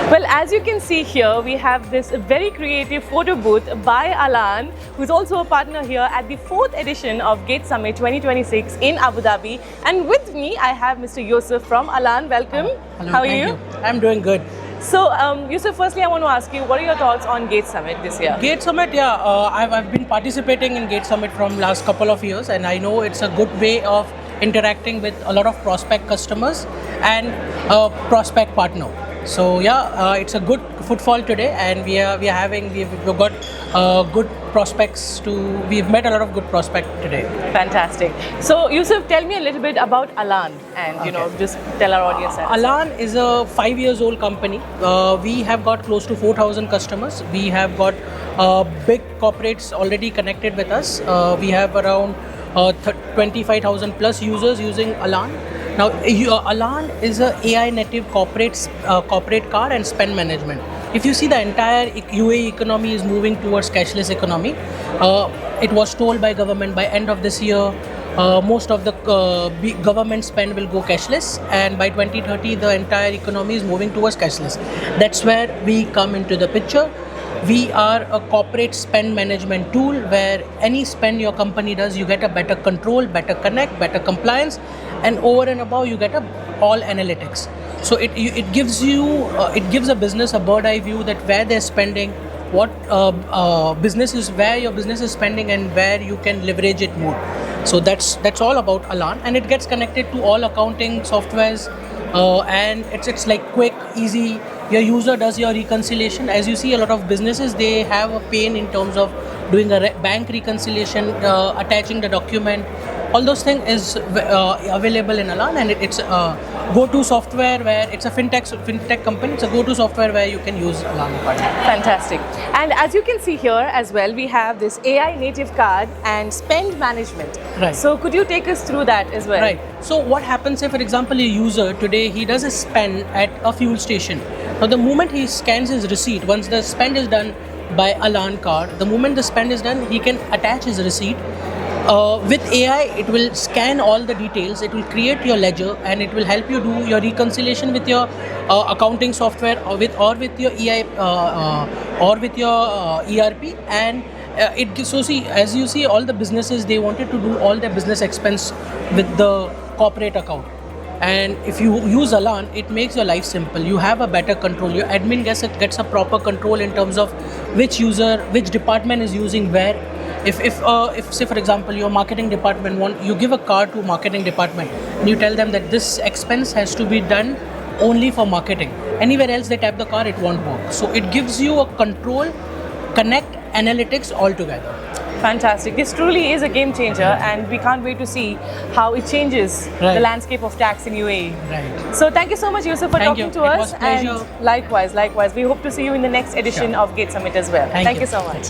Well, as you can see here, we have this very creative photo booth by Alan, who's also a partner here at the 4th edition of GATE Summit 2026 in Abu Dhabi. And with me, I have Mr. Yusuf from Alan. Welcome. Hello, How are thank you? I'm doing good. So, Yusuf, firstly, I want to ask you, what are your thoughts on GATE Summit this year? GATE Summit, I've been participating in GATE Summit from last couple of years, and I know it's a good way of interacting with a lot of prospect customers and prospect partner. So it's a good footfall today, and we've got good prospects we've met a lot of good prospects today. Fantastic. So, Yusuf, tell me a little bit about Alan and, just tell our audience that. Alan is a 5 years old company. We have got close to 4,000 customers. We have got big corporates already connected with us. We have around 25,000 plus users using Alan. Now, Alan is a AI native corporate card and spend management. If you see, the entire UAE economy is moving towards cashless economy. It was told by government by end of this year, most of the government spend will go cashless, and by 2030 the entire economy is moving towards cashless. That's where we come into the picture. We are a corporate spend management tool where any spend your company does, you get a better control, better connect, better compliance, and over and above you get all analytics. So it gives a business a bird eye view that where they're spending, what where your business is spending, and where you can leverage it more. So that's all about Alan, and it gets connected to all accounting softwares, and it's like quick, easy. Your user does your reconciliation. As you see, a lot of businesses, they have a pain in terms of doing a bank reconciliation, attaching the document. All those things is available in Alan, and it's a go-to software where it's a fintech company. It's a go-to software where you can use Alan. Fantastic. And as you can see here as well, we have this AI native card and spend management. Right. So could you take us through that as well? Right. So what happens if, for example, a user today, he does a spend at a fuel station. Now, the moment he scans his receipt, once the spend is done by Alan card, the moment the spend is done, he can attach his receipt. With AI, it will scan all the details, it will create your ledger, and it will help you do your reconciliation with your accounting software or with your EI or with your ERP. And as you see, all the businesses, they wanted to do all their business expense with the corporate account. And if you use Alan, it makes your life simple. You have a better control. Your admin gets a proper control in terms of which department is using where. If say for example your marketing department you give a card to marketing department and you tell them that this expense has to be done only for marketing. Anywhere else they tap the card, it won't work. So it gives you a control, connect, analytics all together. Fantastic. This truly is a game changer, and we can't wait to see how it changes the landscape of tax in UAE. Right. So thank you so much, Yusuf, for talking to us. It was pleasure. And likewise. We hope to see you in the next edition of GATE Summit as well. Thank you so much.